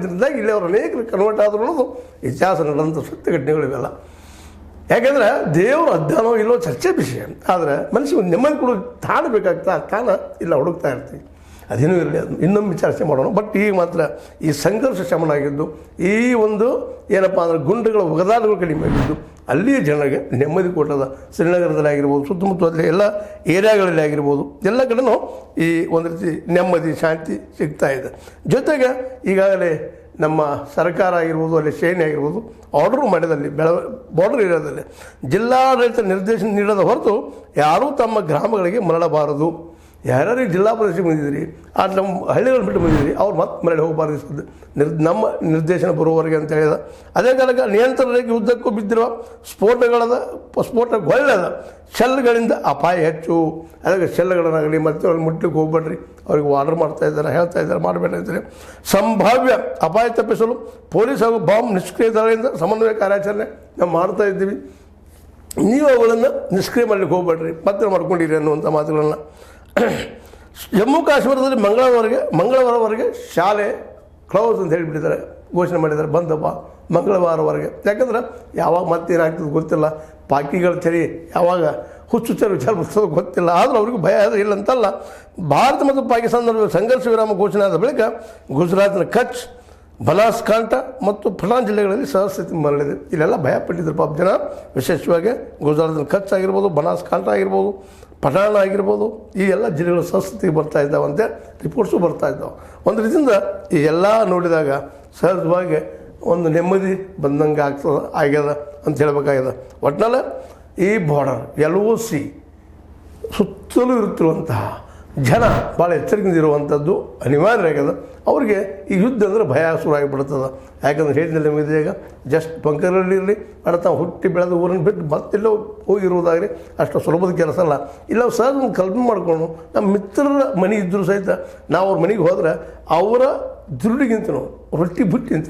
ಮಾಡಿದ್ರಿಂದಾಗಿ ಇಲ್ಲಿ ಅವರು ಅನೇಕರು ಕನ್ವರ್ಟ್ ಆದರೂ ಅನ್ನೋದು ಇತಿಹಾಸ ನಡೆದಂಥ ಸತ್ಯ ಘಟನೆಗಳಿವೆಲ್ಲ. ಯಾಕೆಂದರೆ ದೇವರು ಅಜ್ಞಾನೋ ಇಲ್ಲೋ ಚರ್ಚೆ ವಿಷಯ. ಆದರೆ ಮನುಷ್ಯ ನೆಮ್ಮದಿ ಕೊಡೋ ತಾನು ಬೇಕಾಗ್ತಾ ತಾನ ಇಲ್ಲ ಹುಡುಕ್ತಾ ಇರ್ತೀವಿ. ಅದೇನೂ ಇರಲಿ, ಅದು ಇನ್ನೊಮ್ಮೆ ಚರ್ಚೆ ಮಾಡೋಣ. ಬಟ್ ಈಗ ಮಾತ್ರ ಈ ಸಂಘರ್ಷ ಶಮನ ಆಗಿದ್ದು, ಈ ಒಂದು ಏನಪ್ಪ ಅಂದರೆ ಗುಂಡುಗಳ ಒಗದಾಟಗಳು ಕಡಿಮೆ ಆಗಿದ್ದು, ಅಲ್ಲಿಯ ಜನರಿಗೆ ನೆಮ್ಮದಿ ಕೊಟ್ಟದ. ಶ್ರೀನಗರದಲ್ಲಿ ಆಗಿರ್ಬೋದು, ಸುತ್ತಮುತ್ತಲಲ್ಲಿ ಎಲ್ಲ ಏರಿಯಾಗಳಲ್ಲಿ ಆಗಿರ್ಬೋದು, ಎಲ್ಲ ಕಡೆನೂ ಈ ಒಂದು ರೀತಿ ನೆಮ್ಮದಿ ಶಾಂತಿ ಸಿಗ್ತಾ ಇದೆ. ಜೊತೆಗೆ ಈಗಾಗಲೇ ನಮ್ಮ ಸರ್ಕಾರ ಆಗಿರ್ಬೋದು, ಅಲ್ಲಿ ಸೇನೆ ಆಗಿರ್ಬೋದು ಆರ್ಡರ್ ಮಾಡಿದಲ್ಲಿ ಬಾರ್ಡರ್ ಏರಿಯಾದಲ್ಲಿ ಜಿಲ್ಲಾಡಳಿತ ನಿರ್ದೇಶನ ನೀಡದ ಹೊರತು ಯಾರೂ ತಮ್ಮ ಗ್ರಾಮಗಳಿಗೆ ಮರಳಬಾರದು. ಯಾರ್ಯಾರಿಗೆ ಜಿಲ್ಲಾ ಪ್ರದೇಶಕ್ಕೆ ಬಂದಿದ್ದೀರಿ, ನಮ್ಮ ಹಳ್ಳಿಗಳು ಬಿಟ್ಟು ಬಂದಿದ್ದೀರಿ, ಅವ್ರು ಮತ್ತೆ ಮರಳಿ ಹೋಗಬಾರ್ದು ನಮ್ಮ ನಿರ್ದೇಶನ ಬರುವವರೆಗೆ ಅಂತ ಹೇಳಿದ. ಅದೇ ಕಾಲಕ್ಕೆ ನಿಯಂತ್ರಣ ರೇಖೆ ಉದ್ದಕ್ಕೂ ಬಿದ್ದಿರುವ ಸ್ಫೋಟಗೊಳ್ಳದ ಶೆಲ್ಗಳಿಂದ ಅಪಾಯ ಹೆಚ್ಚು. ಅದಕ್ಕೆ ಶೆಲ್ಗಳನ್ನಾಗಲಿ ಮತ್ತೆ ಅವ್ರಿಗೆ ಮುಟ್ಲಿಕ್ಕೆ ಹೋಗ್ಬೇಡ್ರಿ, ಅವ್ರಿಗೆ ಆರ್ಡರ್ ಮಾಡ್ತಾ ಇದ್ದಾರೆ, ಹೇಳ್ತಾ ಇದ್ದಾರೆ, ಮಾಡಬೇಡ್ರಿ ಅಂತಾರೆ. ಸಂಭಾವ್ಯ ಅಪಾಯ ತಪ್ಪಿಸಲು ಪೊಲೀಸ್ ಹಾಗೂ ಬಾಂಬ್ ನಿಷ್ಕ್ರಿಯ ದಳದಿಂದ ಸಮನ್ವಯ ಕಾರ್ಯಾಚರಣೆ ನಾವು ಮಾಡ್ತಾ ಇದ್ದೀವಿ. ನೀವು ಅವುಗಳನ್ನು ನಿಷ್ಕ್ರಿಯ ಮಾಡಲಿಕ್ಕೆ ಹೋಗ್ಬೇಡ್ರಿ, ಮತ್ತೆ ಮಾಡ್ಕೊಂಡಿರಿ ಅನ್ನುವಂಥ ಮಾತುಗಳನ್ನು. ಜಮ್ಮು ಕಾಶ್ಮೀರದಲ್ಲಿ ಮಂಗಳವಾರವರೆಗೆ ಶಾಲೆ ಕ್ಲೋಸ್ ಅಂತ ಹೇಳಿಬಿಟ್ಟಿದ್ದಾರೆ, ಘೋಷಣೆ ಮಾಡಿದ್ದಾರೆ. ಬಂದಪ್ಪ ಮಂಗಳವಾರವರೆಗೆ. ಯಾಕಂದ್ರೆ ಯಾವಾಗ ಮತ್ತೇನಾಗ್ತದೆ ಗೊತ್ತಿಲ್ಲ, ಪಾಕಿಗಳ ಚಳಿ ಯಾವಾಗ ಹುಚ್ಚುಚ್ಚರ ವಿಚಾರ ಬರ್ತದೆ ಗೊತ್ತಿಲ್ಲ. ಆದರೂ ಅವ್ರಿಗೂ ಭಯ ಇಲ್ಲ ಅಂತಲ್ಲ. ಭಾರತ ಮತ್ತು ಪಾಕಿಸ್ತಾನ ನಡುವೆ ಸಂಘರ್ಷ ವಿರಾಮ ಘೋಷಣೆ ಆದ ಬಳಿಕ ಗುಜರಾತ್ನ ಕಚ್, ಬನಾಸ್ಕಾಂಠ ಮತ್ತು ಪಠಾಣ್ ಜಿಲ್ಲೆಗಳಲ್ಲಿ ಸಹಸ್ಥಿತಿ ಮರಳಿದೆ. ಇಲ್ಲೆಲ್ಲ ಭಯಪಟ್ಟಿದ್ರು ಪಾಪ ಜನ. ವಿಶೇಷವಾಗಿ ಗುಜರಾತ್ನ ಕಚ್ ಆಗಿರ್ಬೋದು, ಬನಾಸ್ಕಾಂಠ ಆಗಿರ್ಬೋದು, ಪಠಾಣ ಆಗಿರ್ಬೋದು, ಈ ಎಲ್ಲ ಜಿಲ್ಲೆಗಳು ಸಹಸ್ಥಿತಿಗೆ ಬರ್ತಾ ಇದ್ದಾವಂತೆ, ರಿಪೋರ್ಟ್ಸು ಬರ್ತಾ ಇದ್ದಾವೆ. ಒಂದು ರೀತಿಯಿಂದ ಈ ಎಲ್ಲ ನೋಡಿದಾಗ ಸಹಜವಾಗಿ ಒಂದು ನೆಮ್ಮದಿ ಬಂದಂಗೆ ಆಗ್ಯದ ಅಂತ ಹೇಳಬೇಕಾಗ್ಯದ. ಒಟ್ಟಿನಲ್ಲಿ ಈ ಬಾರ್ಡರ್ LOC ಸುತ್ತಲೂ ಇರುತ್ತಿರುವಂತಹ ಜನ ಭಾಳ ಎಚ್ಚರಿಕೆಯಿಂದ ಇರುವಂಥದ್ದು ಅನಿವಾರ್ಯ ಆಗ್ಯದ. ಅವ್ರಿಗೆ ಈ ಯುದ್ಧ ಅಂದರೆ ಭಯ ಶುರುವಾಗಿಬಿಡ್ತದೆ. ಯಾಕಂದ್ರೆ ಹೇಳಿದಲ್ಲಿ ನಿಮಗೆ ಈಗ ಜಸ್ಟ್ ಬಂಕರಲ್ಲಿರಲಿ ಅಡ ತಾವು ಹುಟ್ಟಿ ಬೆಳೆದ ಊರನ್ನು ಬಿಟ್ಟು ಮತ್ತೆಲ್ಲೋ ಹೋಗಿರುವುದಾಗಲಿ ಅಷ್ಟು ಸುಲಭದ ಕೆಲಸ ಅಲ್ಲ. ಇಲ್ಲ ಸಹಜ ಒಂದು ಕಲ್ಪನೆ ಮಾಡಿಕೊಂಡು ನಮ್ಮ ಮಿತ್ರರ ಮನೆ ಇದ್ದರೂ ಸಹಿತ ನಾವು ಅವ್ರ ಮನೆಗೆ ಹೋದ್ರೆ ಅವರ ದುರುಡಿಗಿಂತ ನಾವು ರೊಟ್ಟಿ ಬುಟ್ಟಿ ಅಂತ